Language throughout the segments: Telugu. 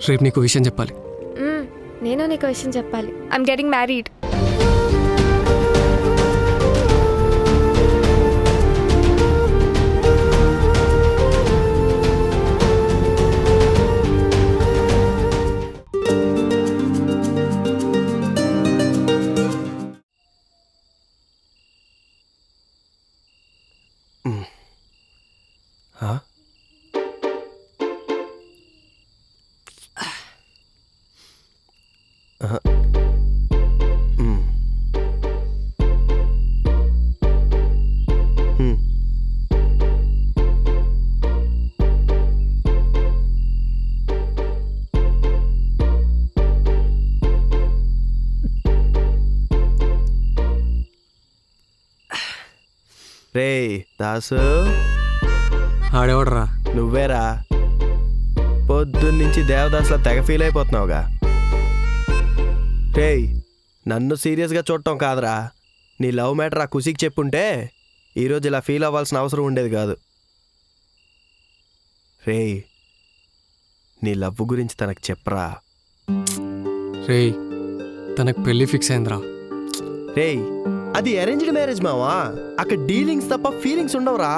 రేపు నీకు విషయం చెప్పాలి. నేను నీకు విషయం చెప్పాలి. I'm getting married. రే దాసు, ఆడేవాడరా? నువ్వేరా? పొద్దున్నుంచి దేవదాసులా తెగ ఫీల్ అయిపోతున్నావుగా. రేయ్, నన్ను సీరియస్గా చూడటం కాదురా, నీ లవ్ మ్యాటర్ ఆ ఖుషికి చెప్పుంటే ఈరోజు ఇలా ఫీల్ అవ్వాల్సిన అవసరం ఉండేది కాదు. రేయ్, నీ లవ్ గురించి తనకు చెప్పరా. రేయ్, తనకు పెళ్ళి ఫిక్స్ అయిందిరా. రేయ్, అది అరేంజ్డ్ మ్యారేజ్ మావా, అక్కడ డీలింగ్స్ తప్ప ఫీలింగ్స్ ఉండవురా.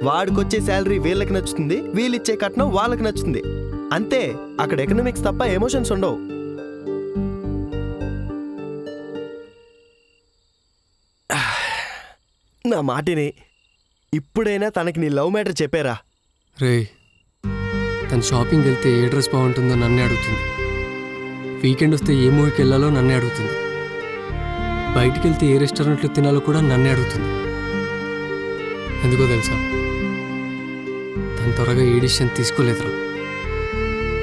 వాడికొచ్చే శాలరీ వీళ్ళకి నచ్చుతుంది, వీళ్ళిచ్చే కట్నం వాళ్ళకి నచ్చుతుంది, అంతే. అక్కడ ఎకనామిక్స్ తప్ప ఎమోషన్స్ ఉండవు. నా మాటిని ఇప్పుడైనా తనకి నీ లవ్ మ్యాటర్ చెప్పారా. రేయ్, తను షాపింగ్కి వెళ్తే ఏ డ్రెస్ బాగుంటుందో నన్నే అడుగుతుంది. వీకెండ్ వస్తే ఏ మూవీకి వెళ్ళాలో నన్నే అడుగుతుంది. బయటికి వెళ్తే ఏ రెస్టారెంట్లో తినాలో కూడా నన్నే అడుగుతుంది. ఎందుకో తెలుసా? తను త్వరగా ఏ డిసిషన్ తీసుకోలేదురా,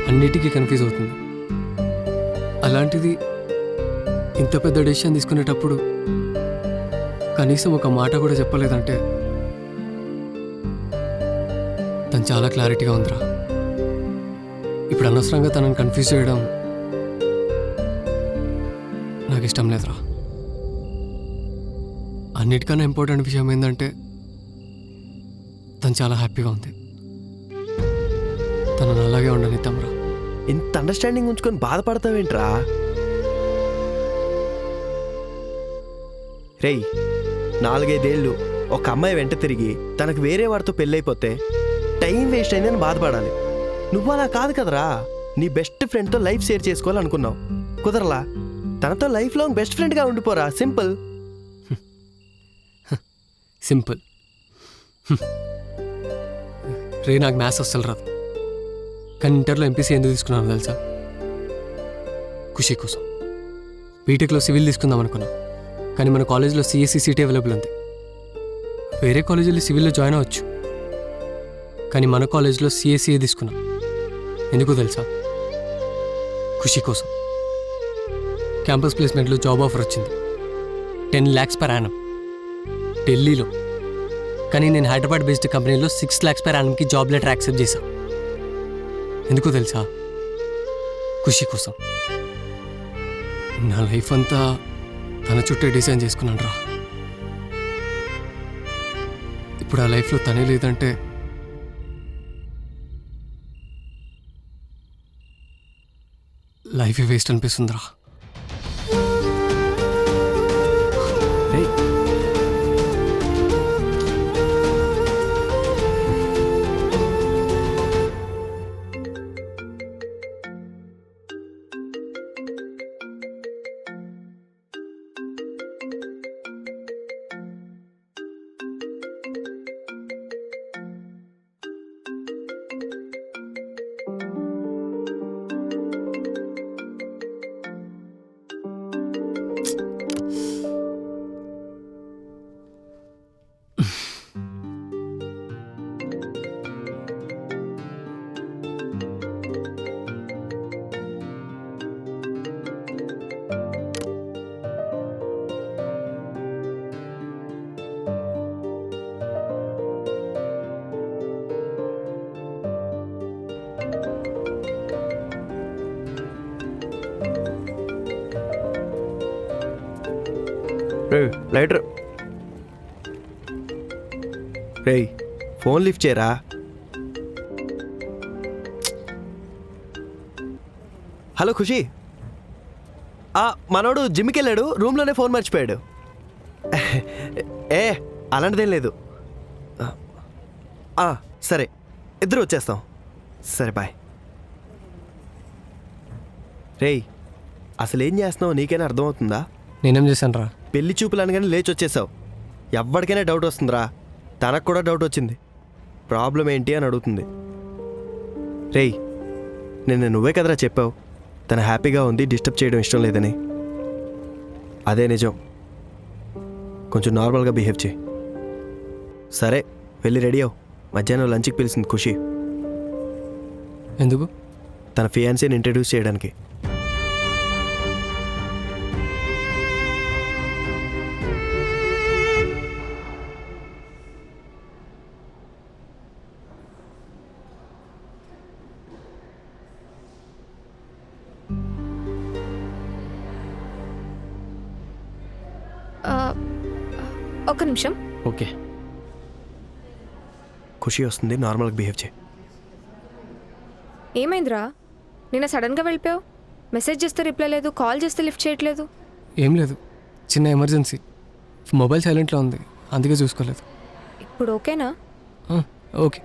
అన్నిటికీ కన్ఫ్యూజ్ అవుతుంది. అలాంటిది ఇంత పెద్ద డెసిషన్ తీసుకునేటప్పుడు కనీసం ఒక మాట కూడా చెప్పలేదంటే తను చాలా క్లారిటీగా ఉందిరా. ఇప్పుడు అనవసరంగా తనని కన్ఫ్యూజ్ చేయడం నాకు ఇష్టం లేదురా. అన్నిటికన్నా ఇంపార్టెంట్ విషయం ఏంటంటే తను చాలా హ్యాపీగా ఉంది. తనను అలాగే ఉండనిద్దాంరా. ఇంత అండర్స్టాండింగ్ ఉంచుకొని బాధపడతావేంట్రా? రేయ్, 4-5 ఏళ్ళు ఒక అమ్మాయి వెంట తిరిగి తనకు వేరే వాడితో పెళ్ళైపోతే టైం వేస్ట్ అయిందని బాధపడాలి. నువ్వు అలా కాదు కదరా. నీ బెస్ట్ ఫ్రెండ్తో లైఫ్ షేర్ చేసుకోవాలనుకున్నావు, కుదరలా. తనతో లైఫ్ లాంగ్ బెస్ట్ ఫ్రెండ్గా ఉండిపోరా. Simple simple. రే, నాకు మ్యాథ్స్ అస్సలు రాదు, కానీ ఇంటర్లో ఎంపీసీ ఎందుకు తీసుకున్నాను తెలుసా? ఖుషి కోసం. బీటెక్లో సివిల్ తీసుకుందాం అనుకున్నా, కానీ మన కాలేజ్లో సిఎస్సి సీట్ అవైలబుల్ ఉంది. వేరే కాలేజీలో సివిల్లో జాయిన్ అవ్వచ్చు, కానీ మన కాలేజ్లో సిఎస్సిఏ తీసుకున్నా. ఎందుకో తెలుసా? ఖుషి కోసం. క్యాంపస్ ప్లేస్మెంట్లో జాబ్ ఆఫర్ వచ్చింది, 10 lakhs per annum ఢిల్లీలో. కానీ నేను హైదరాబాద్ బేస్డ్ కంపెనీలో 6 lakhs per annumకి జాబ్ లెటర్ యాక్సెప్ట్ చేశాను. ఎందుకో తెలుసా? ఖుషి కోసం. నా లైఫ్ అంతా తన చుట్టే డిజైన్ చేసుకున్నాను రా. ఇప్పుడు ఆ లైఫ్లో తనే లేదంటే లైఫ్ వేస్ట్ అనిపిస్తుందిరా. రేయ్, లైటర్ రేయ్ ఫోన్ లిఫ్ట్ చేయరా. హలో ఖుషి. మనోడు జిమ్కి వెళ్ళాడు, రూమ్లోనే ఫోన్ మర్చిపోయాడు. ఏ అలాంటిదేం లేదు. సరే ఇద్దరు వచ్చేస్తాం. సరే బాయ్. రేయ్ అసలు ఏం చేస్తున్నావు నీకైనా అర్థమవుతుందా? నేనేం చేశాను రా? పెళ్లి చూపులు అనగానే లేచి వచ్చేసావు. ఎవరికైనా డౌట్ వస్తుందిరా. తనకు కూడా డౌట్ వచ్చింది. ప్రాబ్లం ఏంటి అని అడుగుతుంది. రేయ్ నిన్న నువ్వే కదరా చెప్పావు తను హ్యాపీగా ఉంది, డిస్టర్బ్ చేయడం ఇష్టం లేదని. అదే నిజం. కొంచెం నార్మల్గా బిహేవ్ చేయి. సరే వెళ్ళి రెడీ అవు. మధ్యాహ్నం లంచ్కి పిలిచింది ఖుషి. ఎందుకు? తన ఫియాన్సీని ఇంట్రడ్యూస్ చేయడానికి. ఒక నిమిషం. ఓకే. ఖుషి వస్తుంది, నార్మల్గా బిహేవ్ చేయి. ఏమైందిరా? నిన్న సడన్గా వెళ్ళిపోయావు. మెసేజ్ చేస్తే రిప్లై లేదు, కాల్ చేస్తే లిఫ్ట్ చేయట్లేదు. ఏం లేదు, చిన్న ఎమర్జెన్సీ. మొబైల్ సైలెంట్లో ఉంది, అందుకే చూసుకోలేదు. ఇప్పుడు ఓకేనా? ఓకే.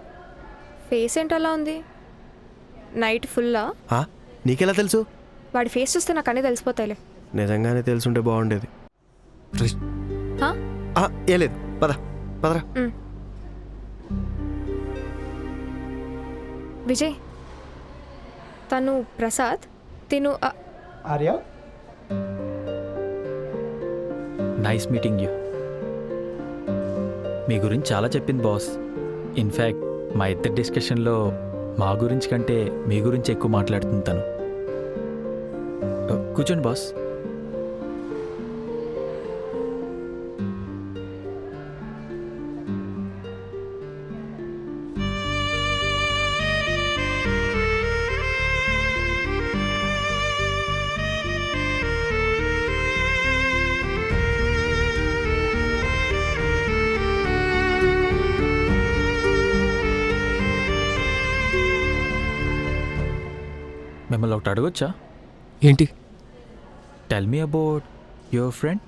ఫేస్ ఏంటి అలా ఉంది? నైట్ ఫుల్లా? నీకెలా తెలుసు? వాడి ఫేస్ చూస్తే నాకు అన్నీ తెలిసిపోతాయిలే. నిజంగానే తెలుసుంటే బాగుండేది. హా? ఏం లేదు, పదరా. విజయ్, తను ప్రసాద్, తిను ఆర్య. Nice meeting you. మీ గురించి చాలా చెప్పింది బాస్. ఇన్ఫ్యాక్ట్ మా ఇద్దరి డిస్కషన్లో మా గురించి కంటే మీ గురించి ఎక్కువ మాట్లాడుతుంది తను. కూర్చోండి బాస్. మిమ్మల్ని ఒకటి అడగొచ్చా? ఏంటి? Tell me about your friend.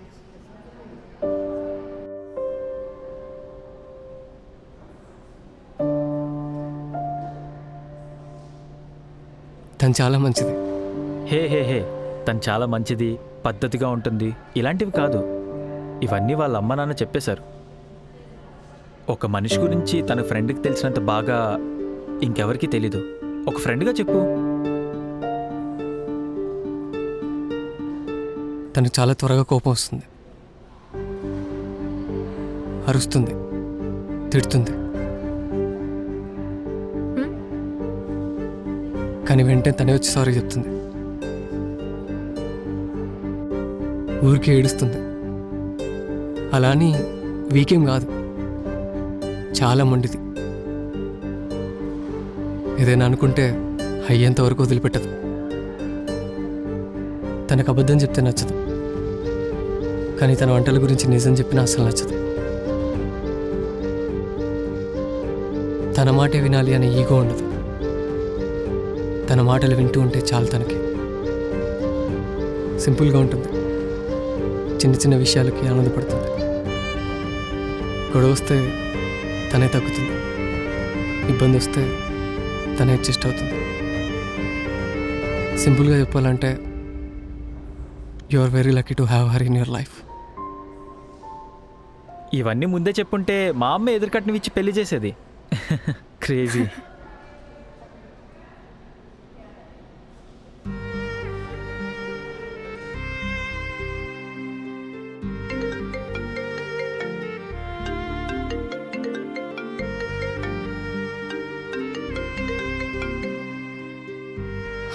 తను చాలా మంచిది. హే తను చాలా మంచిది, పద్ధతిగా ఉంటుంది, ఇలాంటివి కాదు. ఇవన్నీ వాళ్ళ అమ్మ నాన్న చెప్పేశారు. ఒక మనిషి గురించి తన ఫ్రెండ్కి తెలిసినంత బాగా ఇంకెవరికి తెలీదు. ఒక ఫ్రెండ్గా చెప్పు. తనకు చాలా త్వరగా కోపం వస్తుంది, అరుస్తుంది, తిడుతుంది. కానీ వెంటనే తనే వచ్చి సారీ చెప్తుంది. ఊరికే ఏడుస్తుంది. అలా అని వీకేం కాదు, చాలా మొండిది. ఏదైనా అనుకుంటే అయ్యేంత వరకు వదిలిపెట్టదు. తనకు అబద్ధం చెప్తే నచ్చదు, కానీ తన వంటల గురించి నిజం చెప్పినా అసలు నచ్చదు. తన మాటే వినాలి అనే ఈగో ఉండదు. తన మాటలు వింటూ ఉంటే చాలు తనకి. సింపుల్గా ఉంటుంది, చిన్న చిన్న విషయాలకి ఆనందపడుతుంది. గొడవ వస్తే తనే తగ్గుతుంది, ఇబ్బంది వస్తే తనే అడ్జస్ట్ అవుతుంది. సింపుల్గా చెప్పాలంటే you are very lucky to have her in your life. ఇవన్నీ ముందే చెప్పుంటే మా అమ్మ ఎదురుకట్నం ఇచ్చి పెళ్లి చేసేది. క్రేజీ.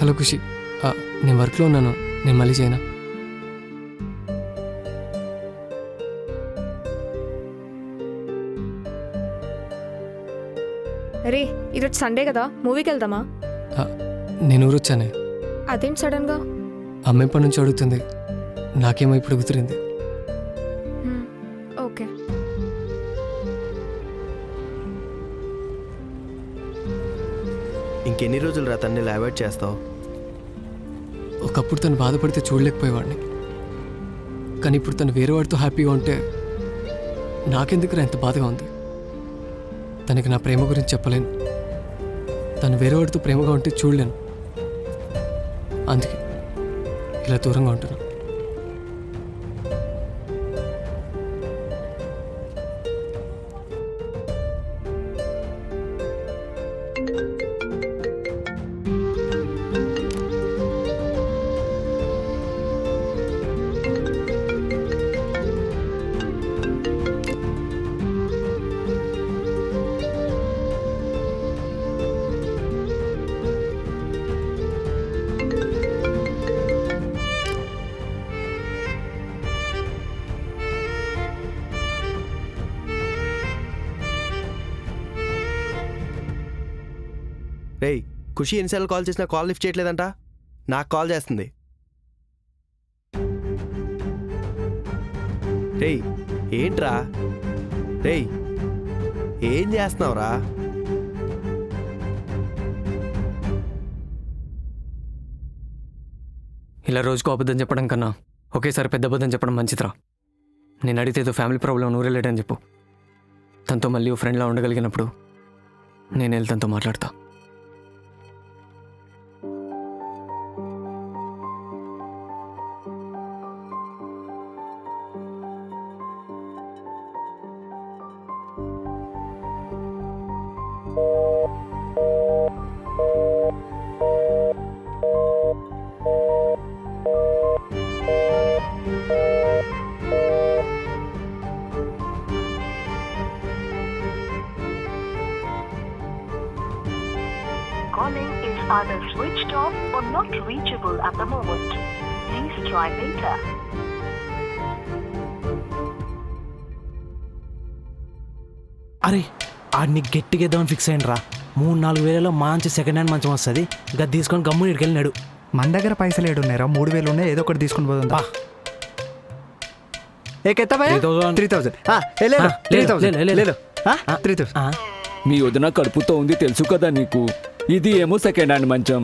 హలో ఖుషి, నేను వర్క్లో ఉన్నాను, నేను మళ్ళీ చేయనా? అరే ఈరోజు సండే కదా, మూవీకి వెళ్దామా? నేను ఊరు వచ్చానే. అదేంటి సడన్గా? అమ్మ ఎప్పటి నుంచి అడుగుతుంది, నాకేమో ఇప్పుడు కుదిరింది. ఓకే. ఇంకెన్ని రోజులు రా తన్ని అవాయిడ్ చేస్తావు? ఒకప్పుడు తను బాధపడితే చూడలేకపోయేవాడిని, కానీ ఇప్పుడు తను వేరే వాడితో హ్యాపీగా ఉంటే నాకెందుకురా ఎంత బాధగా ఉంది. తనకి నా ప్రేమ గురించి చెప్పలేను, తను వేరే వాడితో ప్రేమగా ఉంటే చూడలేను. అందుకే ఇలా దూరంగా ఉంటున్నాను. రేయ్, ఖుషి ఎన్నిసార్లు కాల్ చేసినా కాల్ లిఫ్ట్ చేయట్లేదంట. నాకు కాల్ చేస్తుంది. రేయ్ ఏంట్రా? రేయ్ ఏం చేస్తున్నావురా? ఇలా రోజుకు అబద్ధం చెప్పడం కన్నా ఒకేసారి పెద్ద అబద్ధం చెప్పడం మంచిదిరా. నేను అడిగితే ఏదో ఫ్యామిలీ ప్రాబ్లం నూరేలేడని చెప్పు. తనతో మళ్ళీ ఓ ఫ్రెండ్లా ఉండగలిగినప్పుడు నేను వెళ్ళి తనతో మాట్లాడతా. Calling is either switched off or not reachable at the moment. Please try later. అరే ఆడిని గట్టిగా ఇద్దామని ఫిక్స్ అయ్యిండ్రా. 3-4 వేలలో మంచి సెకండ్ హ్యాండ్ మంచం వస్తుంది. గది తీసుకొని గమ్ముని ఇక్కడికి వెళ్ళినాడు. మన దగ్గర పైసలు ఏడున్నారా? 3,000 ఉన్నాయి, ఏదో ఒకటి తీసుకుని పోతుందా? ఏకెత్తా 3,000. లేదు 3,000. మీ వదిన కడుపుతో ఉంది తెలుసు కదా నీకు. ఇది ఏమో సెకండ్ హ్యాండ్ మంచం.